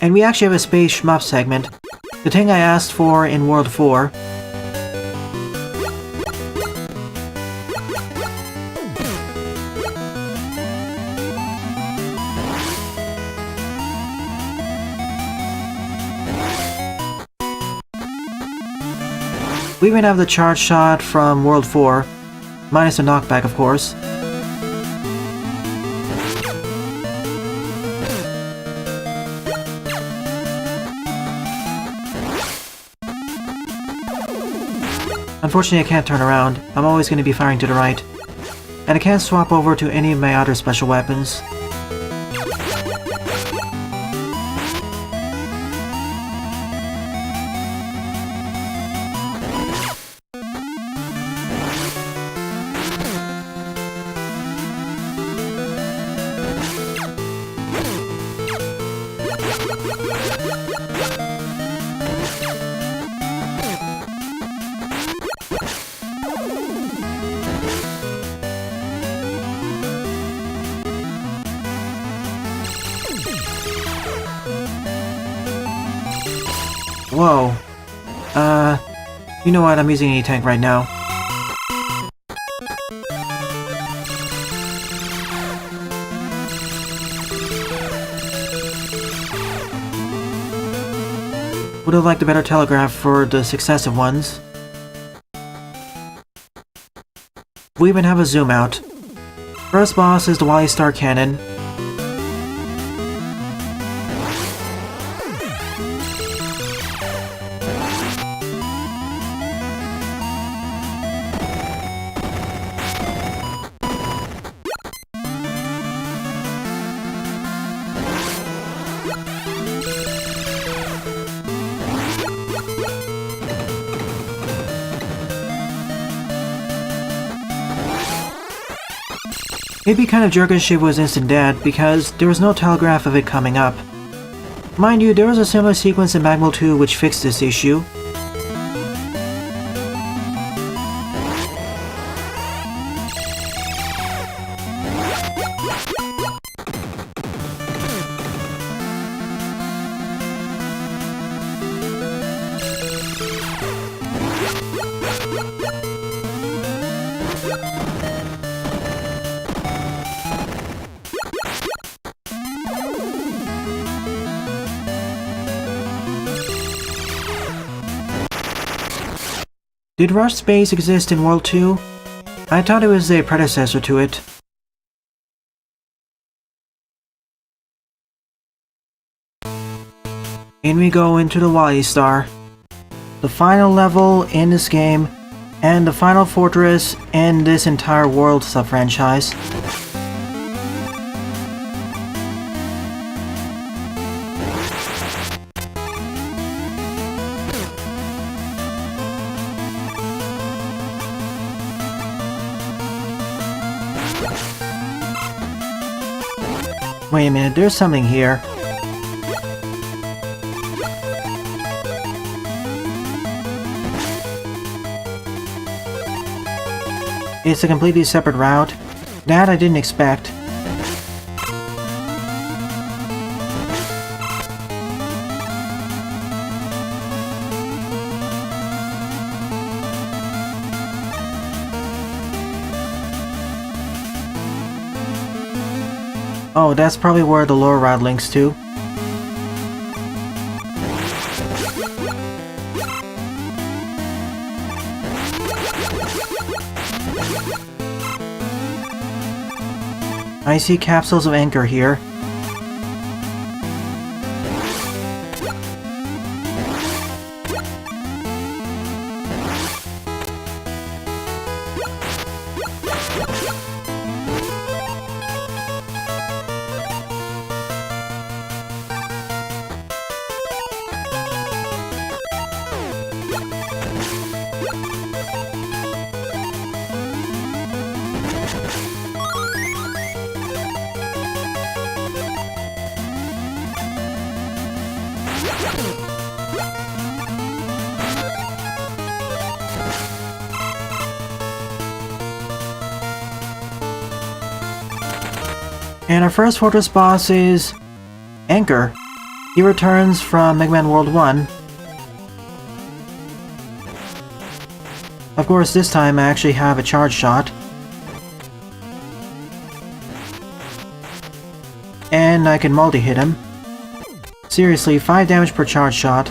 And we actually have a space shmup segment, the thing I asked for in World 4. We even have the charge shot from World 4, minus the knockback of course. Unfortunately I can't turn around, I'm always going to be firing to the right. And I can't swap over to any of my other special weapons. Whoa. You know what, I'm using a tank right now. Would have liked a better telegraph for the successive ones. We even have a zoom out. First boss is the Wily Star cannon. It'd be kind of jerkish if it was instant dead, because there was no telegraph of it coming up. Mind you, there was a similar sequence in Magmal 2 which fixed this issue. Did Rush Space exist in World 2? I thought it was a predecessor to it. In we go into the Wily Star. The final level in this game, and the final fortress in this entire World sub-franchise. Wait a minute, there's something here. It's a completely separate route. That I didn't expect. Oh, that's probably where the lower route links to. I see capsules of anchor here. And our first fortress boss is Anchor. He returns from Mega Man World 1. Of course, this time I actually have a charge shot. And I can multi-hit him. Seriously, 5 damage per charge shot.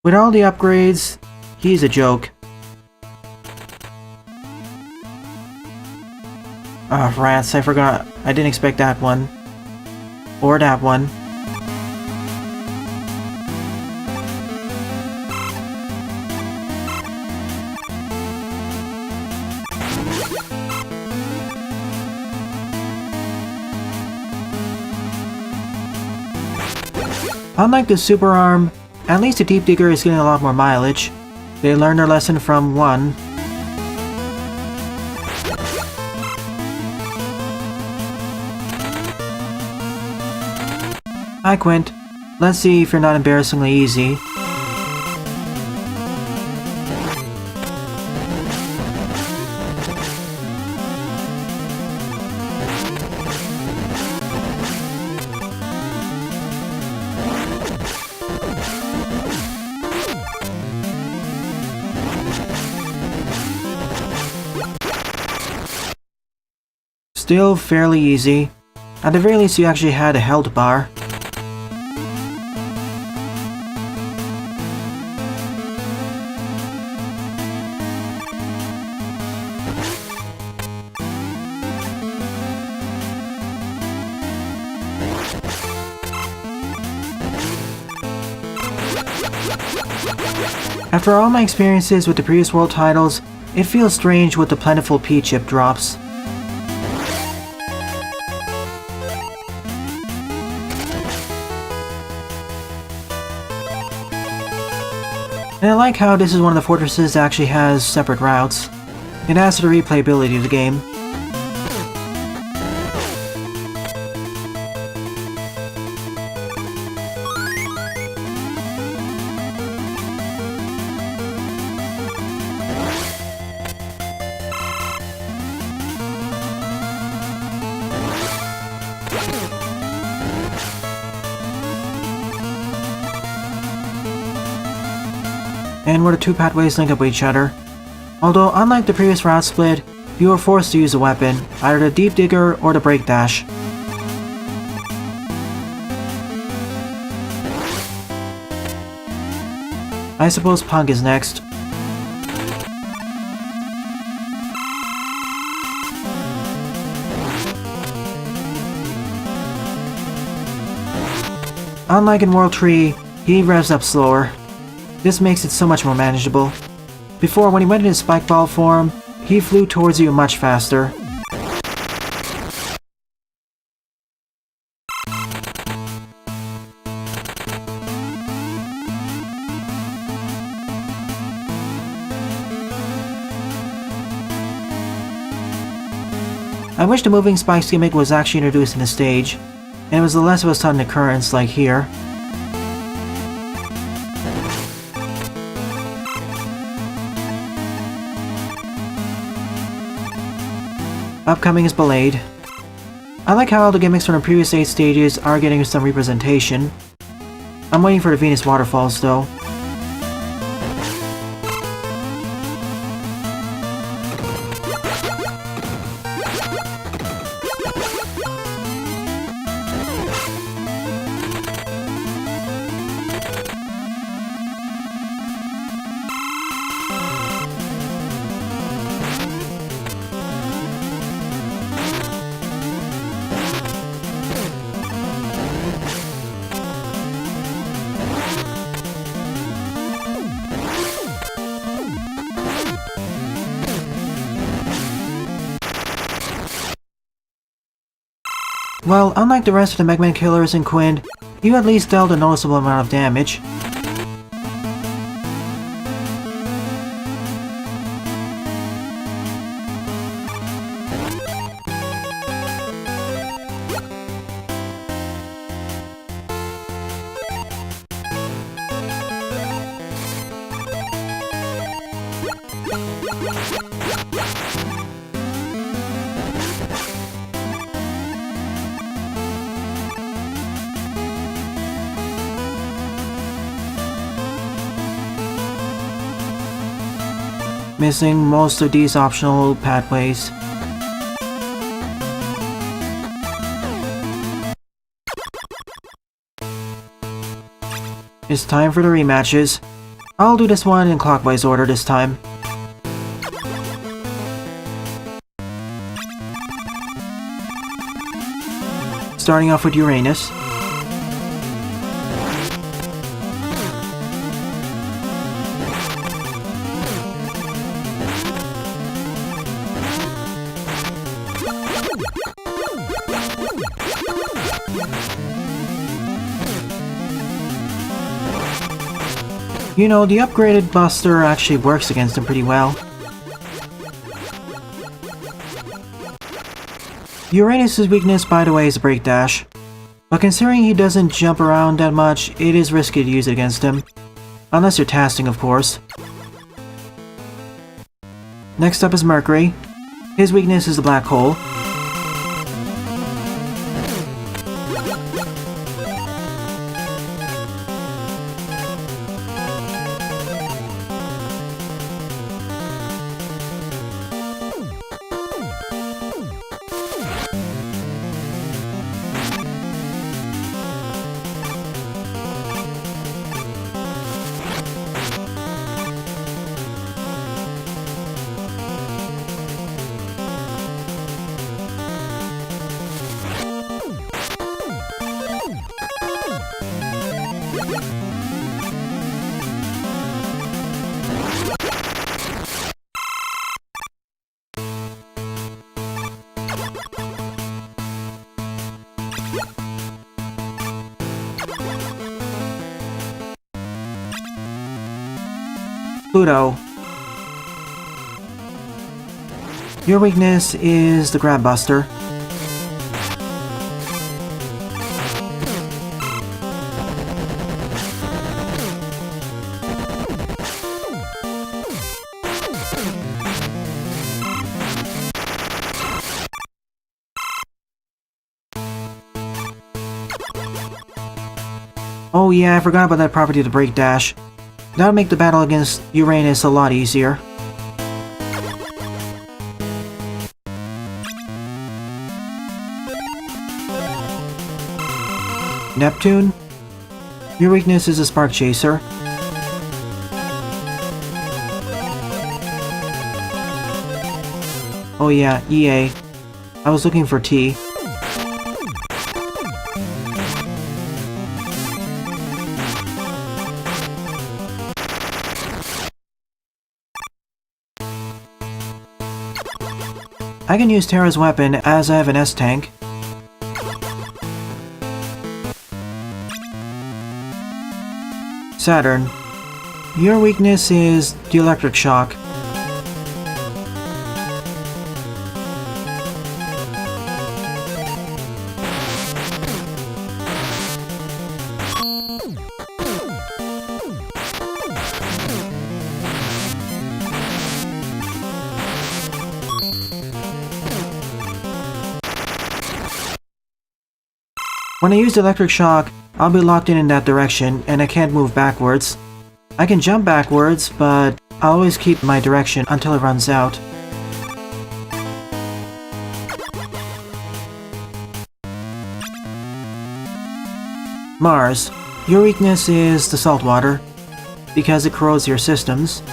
With all the upgrades, he's a joke. Ah, rats, I forgot. I didn't expect that one. Or that one. Unlike the Super Arm, at least the Deep Digger is getting a lot more mileage. They learned their lesson from 1. Hi Quint, let's see if you're not embarrassingly easy. Still fairly easy. At the very least you actually had a health bar. After all my experiences with the previous world titles, it feels strange with the plentiful P-chip drops. And I like how this is one of the fortresses that actually has separate routes. It adds to the replayability of the game. And where the 2 pathways link up with each other. Although, unlike the previous route split, you are forced to use a weapon, either the Deep Digger or the Break Dash. I suppose Punk is next. Unlike in World 3, he revs up slower. This makes it so much more manageable. Before, when he went into Spike Ball form, he flew towards you much faster. I wish the moving spikes gimmick was actually introduced in the stage, and it was the less of a sudden occurrence like here. Upcoming is Belade. I like how all the gimmicks from the previous 8 stages are getting some representation. I'm waiting for the Venus Waterfalls though. Well, unlike the rest of the Mega Man killers in Quint, you at least dealt a noticeable amount of damage. Missing most of these optional pathways. It's time for the rematches. I'll do this one in clockwise order this time. Starting off with Uranus. You know, the upgraded Buster actually works against him pretty well. Uranus' weakness, by the way, is Break Dash. But considering he doesn't jump around that much, it is risky to use it against him. Unless you're tasting, of course. Next up is Mercury. His weakness is the Black Hole. Pluto. Your weakness is the Grab Buster. Oh yeah, I forgot about that property of the Break Dash. That'll make the battle against Uranus a lot easier. Neptune? Your weakness is a Spark Chaser. Oh yeah, EA. I was looking for T. I can use Terra's weapon as I have an S-Tank. Saturn. Your weakness is the Electric Shock. When I use the Electric Shock, I'll be locked in that direction and I can't move backwards. I can jump backwards, but I'll always keep my direction until it runs out. Mars. Your weakness is the salt water, because it corrodes your systems.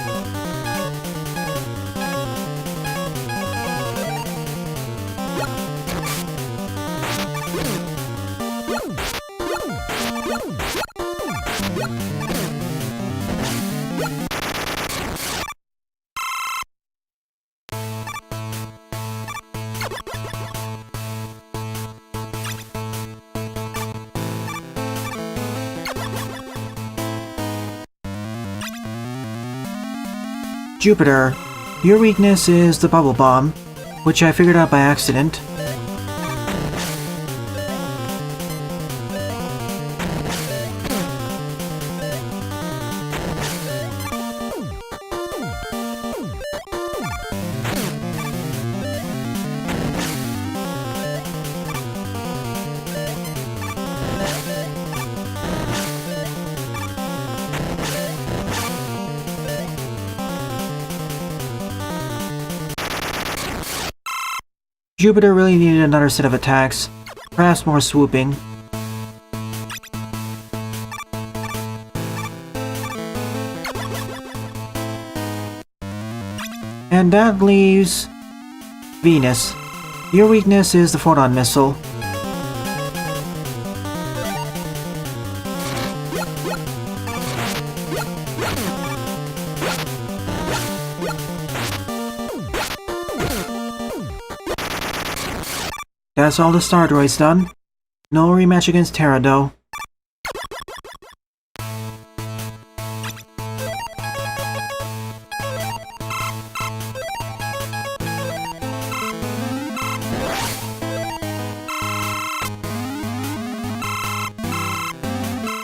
Jupiter. Your weakness is the Bubble Bomb, which I figured out by accident. Jupiter really needed another set of attacks, perhaps more swooping. And that leaves Venus. Your weakness is the photon missile. That's all the Stardroids done. No rematch against Terra though.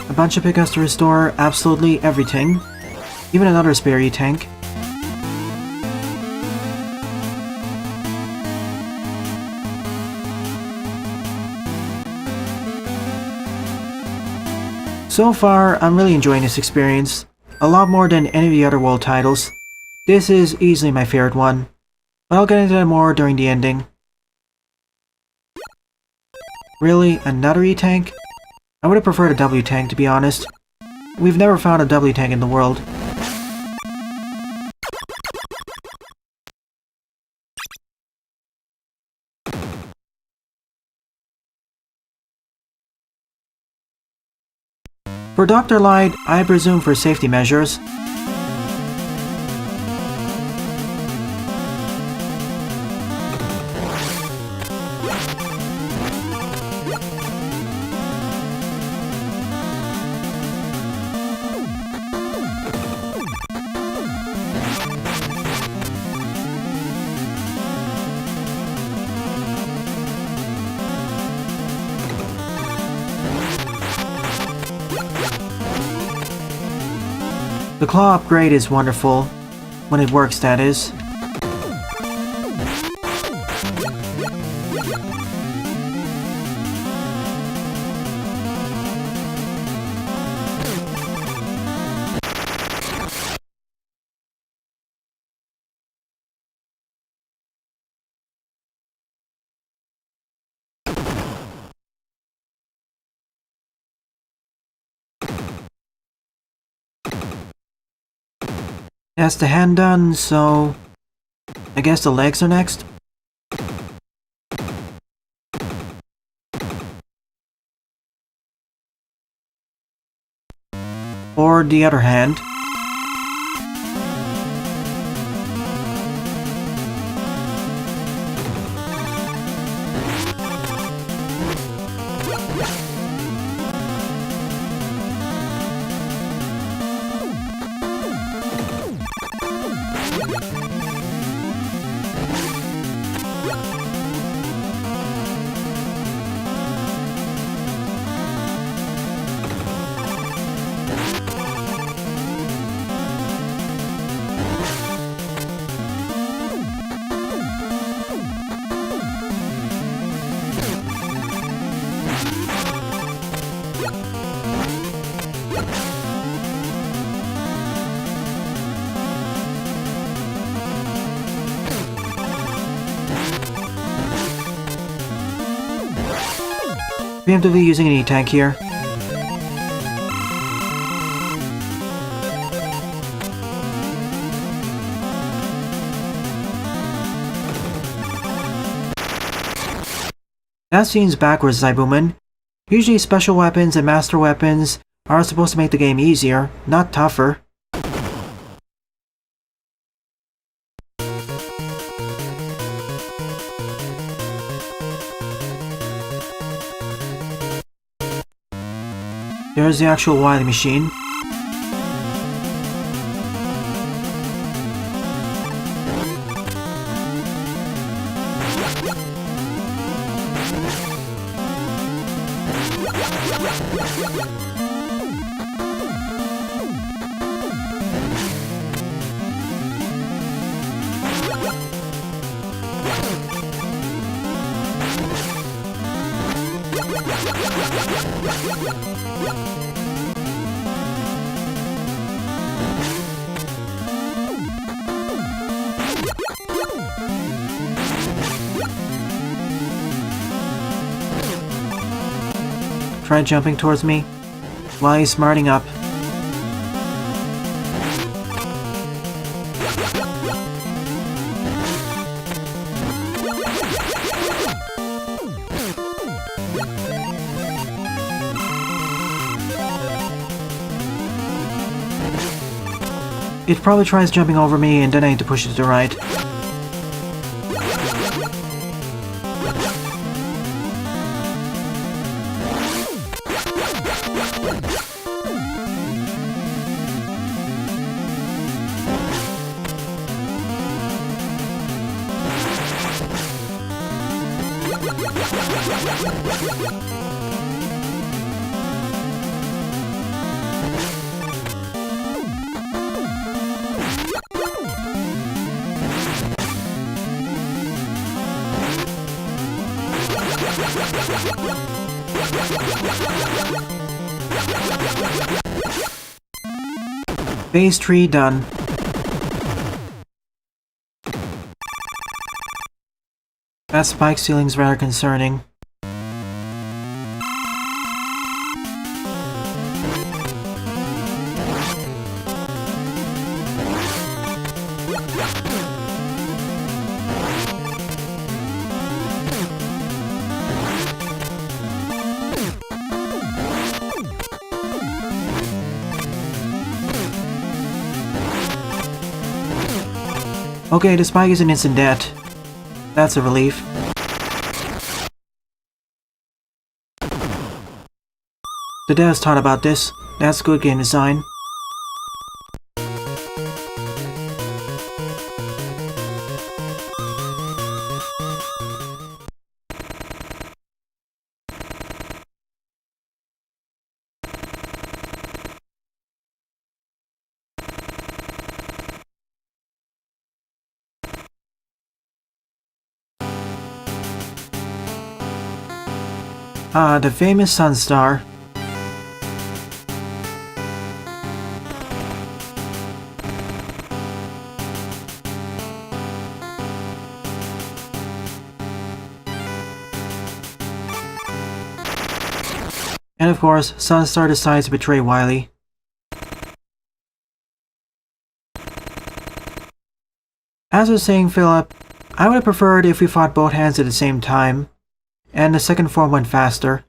A bunch of pickups to restore absolutely everything. Even another spare E-tank. So far, I'm really enjoying this experience. A lot more than any of the other world titles. This is easily my favorite one. But I'll get into that more during the ending. Really? Another E-tank? I would have preferred a W-tank, to be honest. We've never found a W-tank in the world. For Dr. Light, I presume for safety measures. The claw upgrade is wonderful. When it works, that is. That's the hand done, so I guess the legs are next? Or the other hand. Preemptively using an E-tank here. That seems backwards, Zaibuman. Usually special weapons and master weapons are supposed to make the game easier, not tougher. There's the actual Wily machine. Try jumping towards me while he's smarting up. It probably tries jumping over me and then I need to push it to the right. Phase 3 done. That spike ceiling's rather concerning. Okay, the spike is an instant death. That's a relief. The devs thought about this. That's good game design. The famous Sun Star. And of course, Sunstar decides to betray Wily. As I was saying, Philip, I would have preferred if we fought both hands at the same time, and the second form went faster.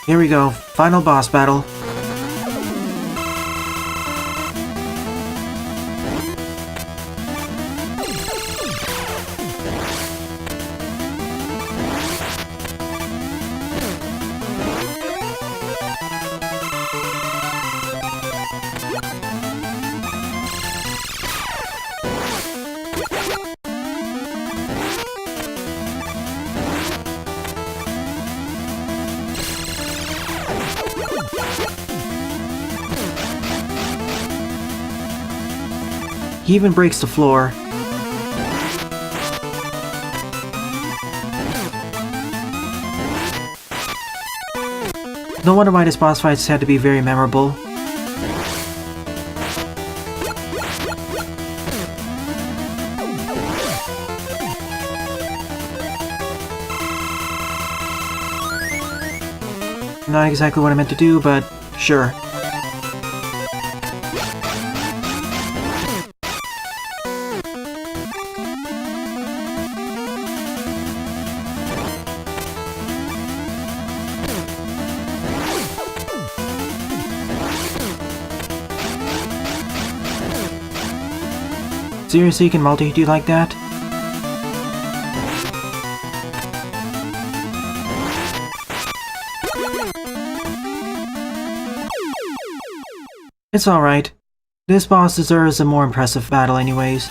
Here we go, final boss battle. He even breaks the floor. No wonder why this boss fights had to be very memorable. Not exactly what I meant to do, but sure. Seriously, can multi-hit you like that? It's alright. This boss deserves a more impressive battle anyways.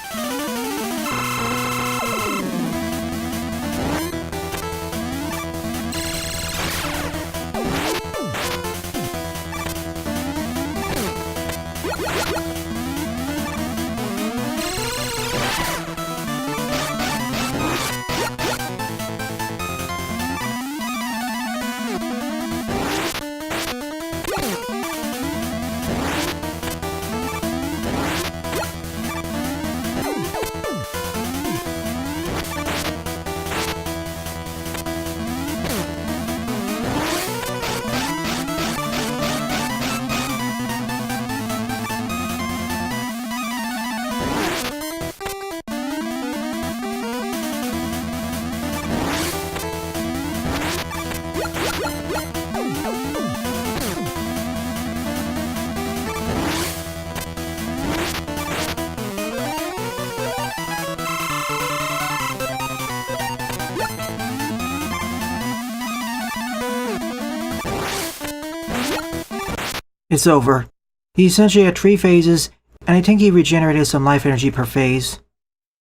It's over. He essentially had 3 phases, and I think he regenerated some life energy per phase.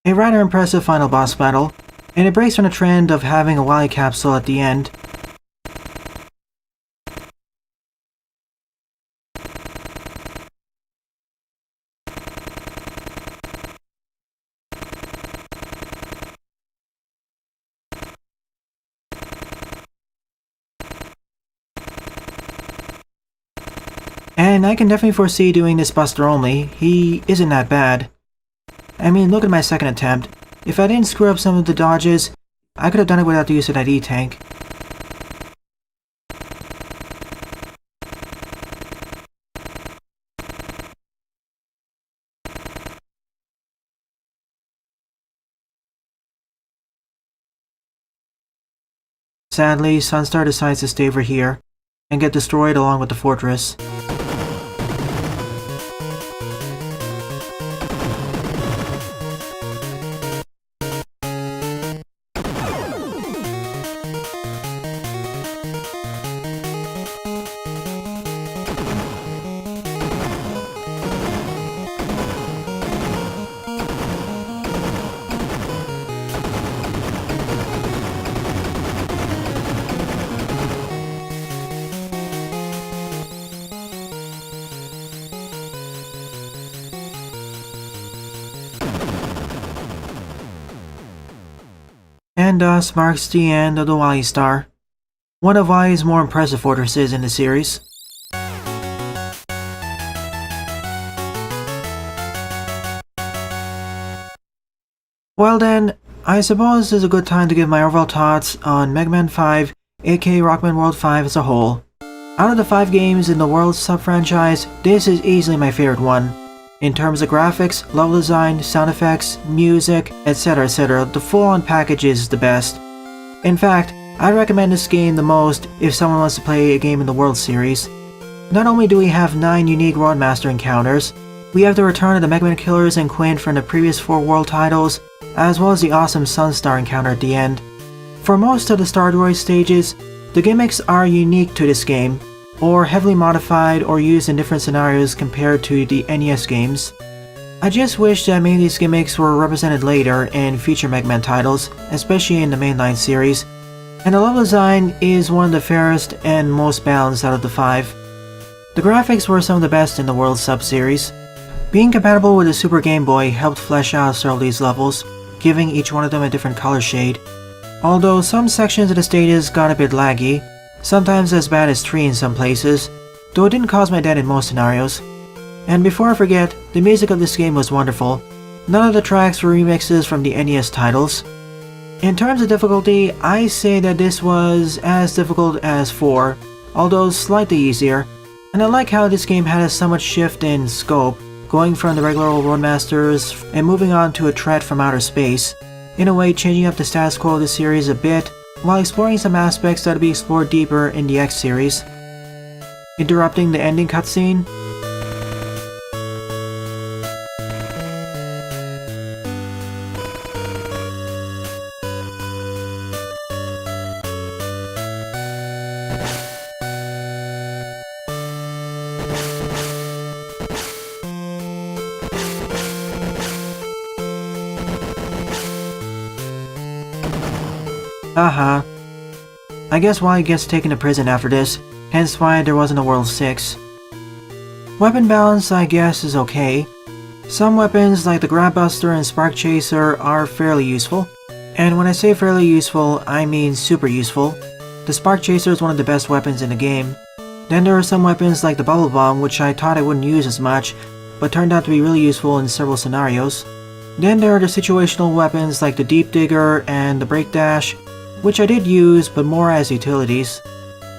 A rather impressive final boss battle, and it breaks from the trend of having a Wily capsule at the end. And I can definitely foresee doing this Buster only. He isn't that bad. I mean, look at my second attempt. If I didn't screw up some of the dodges, I could have done it without the use of that E-Tank. Sadly, Sunstar decides to stay over here and get destroyed along with the fortress. And thus marks the end of the Wily Star, one of Wily's more impressive fortresses in the series. Well then, I suppose this is a good time to give my overall thoughts on Mega Man 5, aka Rockman World 5 as a whole. Out of the 5 games in the World sub-franchise, this is easily my favorite one. In terms of graphics, level design, sound effects, music, etc, the full-on package is the best. In fact, I'd recommend this game the most if someone wants to play a game in the World series. Not only do we have 9 unique Roadmaster encounters, we have the return of the Mega Man Killers and Quinn from the previous 4 World titles, as well as the awesome Sunstar encounter at the end. For most of the Stardroids stages, the gimmicks are unique to this game, or heavily modified or used in different scenarios compared to the NES games. I just wish that many of these gimmicks were represented later in future Mega Man titles, especially in the mainline series, and the level design is one of the fairest and most balanced out of the 5. The graphics were some of the best in the World sub-series. Being compatible with the Super Game Boy helped flesh out several of these levels, giving each one of them a different color shade. Although some sections of the stages got a bit laggy, sometimes as bad as 3 in some places, though it didn't cause my death in most scenarios. And before I forget, the music of this game was wonderful. None of the tracks were remixes from the NES titles. In terms of difficulty, I say that this was as difficult as 4, although slightly easier, and I like how this game had so much shift in scope, going from the regular old Roadmasters and moving on to a threat from outer space, in a way changing up the status quo of the series a bit, while exploring some aspects that will be explored deeper in the X series. Interrupting the ending cutscene. Haha. I guess Wily gets taken to prison after this, hence why there wasn't a World 6. Weapon balance, I guess, is okay. Some weapons like the Grab Buster and Spark Chaser are fairly useful. And when I say fairly useful, I mean super useful. The Spark Chaser is one of the best weapons in the game. Then there are some weapons like the Bubble Bomb, which I thought I wouldn't use as much, but turned out to be really useful in several scenarios. Then there are the situational weapons like the Deep Digger and the Break Dash, which I did use, but more as utilities.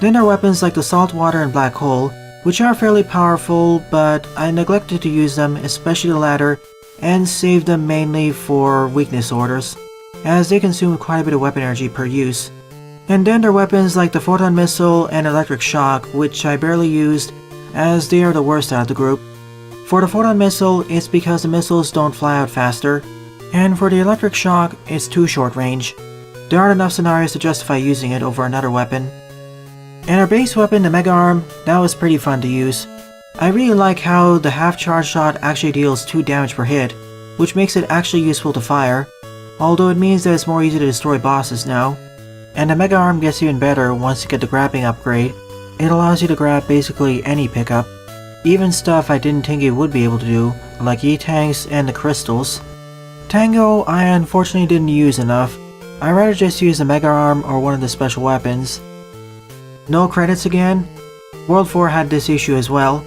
Then there are weapons like the Saltwater and Black Hole, which are fairly powerful, but I neglected to use them, especially the latter, and saved them mainly for weakness orders, as they consume quite a bit of weapon energy per use. And then there are weapons like the photon missile and electric shock, which I barely used, as they are the worst out of the group. For the photon missile, it's because the missiles don't fly out faster, and for the electric shock, it's too short range. There aren't enough scenarios to justify using it over another weapon. And our base weapon, the Mega Arm, that was pretty fun to use. I really like how the half charge shot actually deals 2 damage per hit, which makes it actually useful to fire, although it means that it's more easy to destroy bosses now. And the Mega Arm gets even better once you get the grabbing upgrade. It allows you to grab basically any pickup, even stuff I didn't think it would be able to do, like E-Tanks and the crystals. Tango I unfortunately didn't use enough. I'd rather just use the Mega Arm or one of the special weapons. No credits again? World 4 had this issue as well.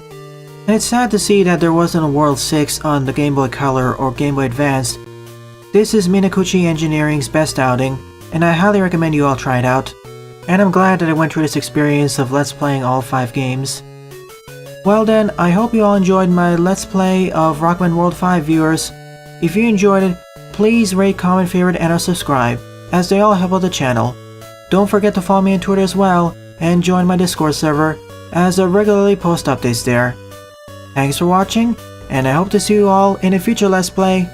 And it's sad to see that there wasn't a World 6 on the Game Boy Color or Game Boy Advanced. This is Minakuchi Engineering's best outing, and I highly recommend you all try it out. And I'm glad that I went through this experience of Let's Playing all 5 games. Well then, I hope you all enjoyed my Let's Play of Rockman World 5, viewers. If you enjoyed it, please rate, comment, favorite, and or subscribe, as they all help out the channel. Don't forget to follow me on Twitter as well, and join my Discord server, as I regularly post updates there. Thanks for watching, and I hope to see you all in a future Let's Play.